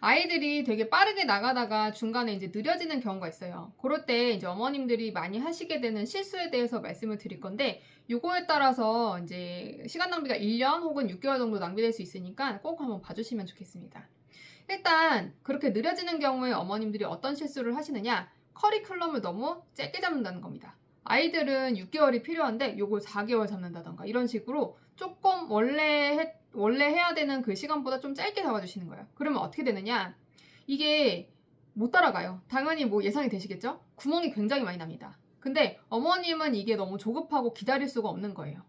아이들이 되게 빠르게 나가다가 중간에 이제 느려지는 경우가 있어요. 그럴 때 이제 어머님들이 많이 하시게 되는 실수에 대해서 말씀을 드릴 건데, 요거에 따라서 이제 시간 낭비가 1년 혹은 6개월 정도 낭비될 수 있으니까 꼭 한번 봐주시면 좋겠습니다. 일단 그렇게 느려지는 경우에 어머님들이 어떤 실수를 하시느냐, 커리큘럼을 너무 짧게 잡는다는 겁니다. 아이들은 6개월이 필요한데 요걸 4개월 잡는다던가 이런 식으로 조금 원래 해야 되는 그 시간보다 좀 짧게 잡아주시는 거예요. 그러면 어떻게 되느냐, 이게 못 따라가요. 당연히 뭐 예상이 되시겠죠? 구멍이 굉장히 많이 납니다. 근데 어머님은 이게 너무 조급하고 기다릴 수가 없는 거예요.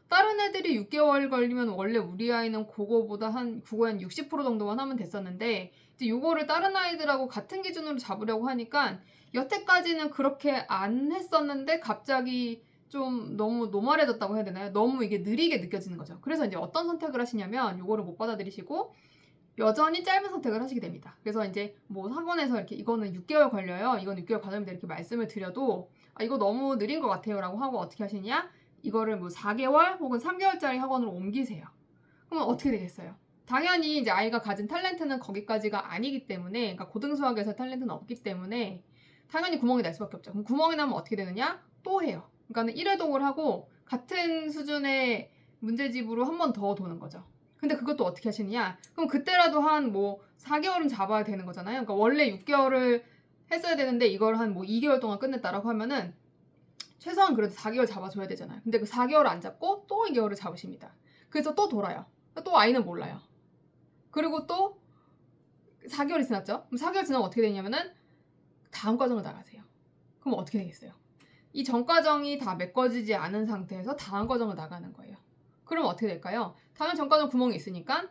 다른 애들이 6개월 걸리면 원래 우리 아이는 국어보다 국어에 한 60% 정도만 하면 됐었는데, 이제 요거를 다른 아이들하고 같은 기준으로 잡으려고 하니까 여태까지는 그렇게 안 했었는데 갑자기 좀 너무 노멀해졌다고 해야 되나요? 너무 이게 느리게 느껴지는 거죠. 그래서 이제 어떤 선택을 하시냐면 요거를 못 받아들이시고 여전히 짧은 선택을 하시게 됩니다. 그래서 이제 뭐 학원에서 이렇게 이거는 6개월 걸려요, 이건 6개월 과정입니다 이렇게 말씀을 드려도 이거 너무 느린 것 같아요 라고 하고 어떻게 하시냐, 이거를 뭐 4개월 혹은 3개월짜리 학원으로 옮기세요. 그러면 어떻게 되겠어요? 당연히 이제 아이가 가진 탤런트는 거기까지가 아니기 때문에, 그러니까 고등수학에서 탤런트는 없기 때문에 당연히 구멍이 날 수밖에 없죠. 그럼 구멍이 나면 어떻게 되느냐? 또 해요. 그러니까는 1회독을 하고 같은 수준의 문제집으로 한 번 더 도는 거죠. 근데 그것도 어떻게 하시느냐? 그럼 그때라도 한 뭐 4개월은 잡아야 되는 거잖아요. 그러니까 원래 6개월을 했어야 되는데 이걸 한 뭐 2개월 동안 끝냈다라고 하면은 최소한 그래도 4개월 잡아줘야 되잖아요. 근데 그 4개월을 안 잡고 또 2개월을 잡으십니다. 그래서 또 돌아요. 또 아이는 몰라요. 그리고 또 4개월이 지났죠? 그럼 4개월 지나면 어떻게 되냐면은 다음 과정을 나가세요. 그럼 어떻게 되겠어요? 이 전 과정이 다 메꿔지지 않은 상태에서 다음 과정을 나가는 거예요. 그럼 어떻게 될까요? 당연 전 과정 구멍이 있으니까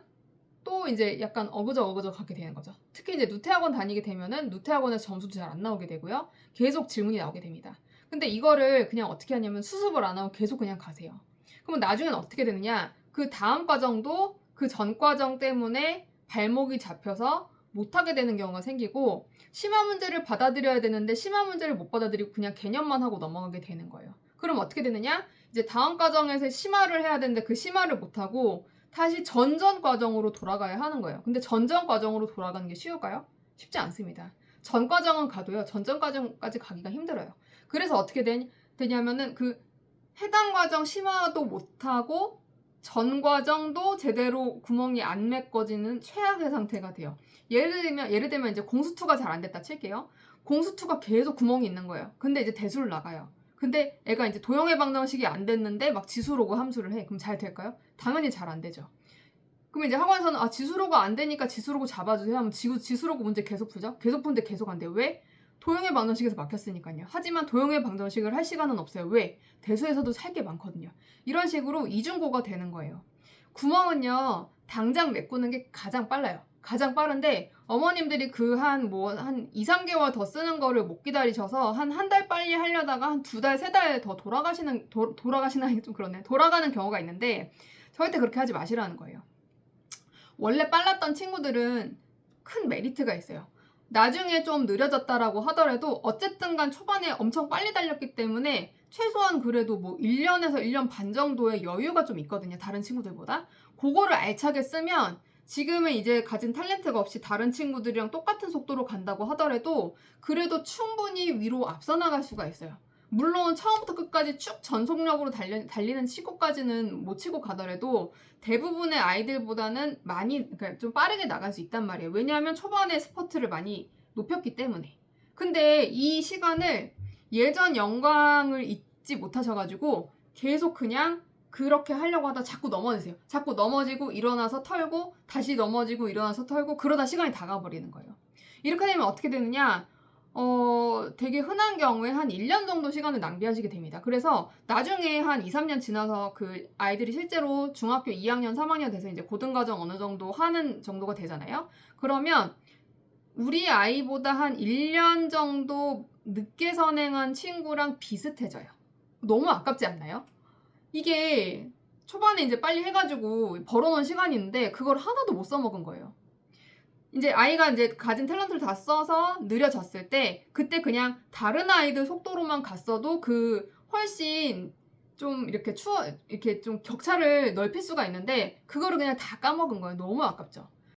또 이제 약간 어그저 가게 되는 거죠. 특히 이제 누태학원 다니게 되면은 누태학원에서 점수도 잘 안 나오게 되고요. 계속 질문이 나오게 됩니다. 근데 이거를 그냥 어떻게 하냐면 수습을 안 하고 계속 그냥 가세요. 그러면 나중엔 어떻게 되느냐, 그 다음 과정도 그 전 과정 때문에 발목이 잡혀서 못하게 되는 경우가 생기고, 심화 문제를 받아들여야 되는데 심화 문제를 못 받아들이고 그냥 개념만 하고 넘어가게 되는 거예요. 그럼 어떻게 되느냐, 이제 다음 과정에서 심화를 해야 되는데 그 심화를 못하고 다시 전전 과정으로 돌아가야 하는 거예요. 근데 전전 과정으로 돌아가는 게 쉬울까요? 쉽지 않습니다. 전 과정은 가도요, 전전 과정까지 가기가 힘들어요. 그래서 어떻게 되냐면은 그 해당 과정 심화도 못하고 전 과정도 제대로 구멍이 안 메꿔지는 최악의 상태가 돼요. 예를 들면 이제 공수2가 잘 안 됐다 칠게요. 공수2가 계속 구멍이 있는 거예요. 근데 이제 대수를 나가요. 근데 애가 이제 도형의 방정식이 안 됐는데 막 지수로그 함수를 해. 그럼 잘 될까요? 당연히 잘 안 되죠. 그럼 이제 학원에서는 지수로그 안 되니까 지수로그 잡아주세요 하면 지수로그 문제 계속 풀죠? 계속 푸는데 계속 안 돼요. 왜? 도형의 방정식에서 막혔으니까요. 하지만 도형의 방정식을 할 시간은 없어요. 왜? 대수에서도 살 게 많거든요. 이런 식으로 이중고가 되는 거예요. 구멍은요, 당장 메꾸는 게 가장 빨라요. 가장 빠른데 어머님들이 그 한 2, 3개월 더 쓰는 거를 못 기다리셔서 한 달 빨리 하려다가 한 2달, 3달 더 돌아가시는 좀 그러네. 돌아가는 경우가 있는데 절대 그렇게 하지 마시라는 거예요. 원래 빨랐던 친구들은 큰 메리트가 있어요. 나중에 좀 느려졌다라고 하더라도 어쨌든 간 초반에 엄청 빨리 달렸기 때문에 최소한 그래도 뭐 1년에서 1년 반 정도의 여유가 좀 있거든요. 다른 친구들보다. 그거를 알차게 쓰면 지금은 이제 가진 탤런트가 없이 다른 친구들이랑 똑같은 속도로 간다고 하더라도 그래도 충분히 위로 앞서 나갈 수가 있어요. 물론 처음부터 끝까지 쭉 전속력으로 달리는 치고까지는 못 치고 가더라도 대부분의 아이들보다는 그러니까 좀 빠르게 나갈 수 있단 말이에요. 왜냐하면 초반에 스퍼트를 많이 높였기 때문에. 근데 이 시간을 예전 영광을 잊지 못하셔가지고 계속 그냥 그렇게 하려고 하다 자꾸 넘어지세요. 자꾸 넘어지고 일어나서 털고 다시 넘어지고 일어나서 털고 그러다 시간이 다 가버리는 거예요. 이렇게 되면 어떻게 되느냐, 되게 흔한 경우에 한 1년 정도 시간을 낭비하시게 됩니다. 그래서 나중에 한 2, 3년 지나서 그 아이들이 실제로 중학교 2학년, 3학년 돼서 이제 고등과정 어느 정도 하는 정도가 되잖아요. 그러면 우리 아이보다 한 1년 정도 늦게 선행한 친구랑 비슷해져요. 너무 아깝지 않나요? 이게 초반에 이제 빨리 해가지고 벌어놓은 시간이 있는데 그걸 하나도 못 써먹은 거예요. 이제 아이가 이제 가진 탤런트를 다 써서 느려졌을 때 그때 그냥 다른 아이들 속도로만 갔어도 그 훨씬 좀 이렇게 좀 격차를 넓힐 수가 있는데 그거를 그냥 다 까먹은 거예요. 너무 아깝죠.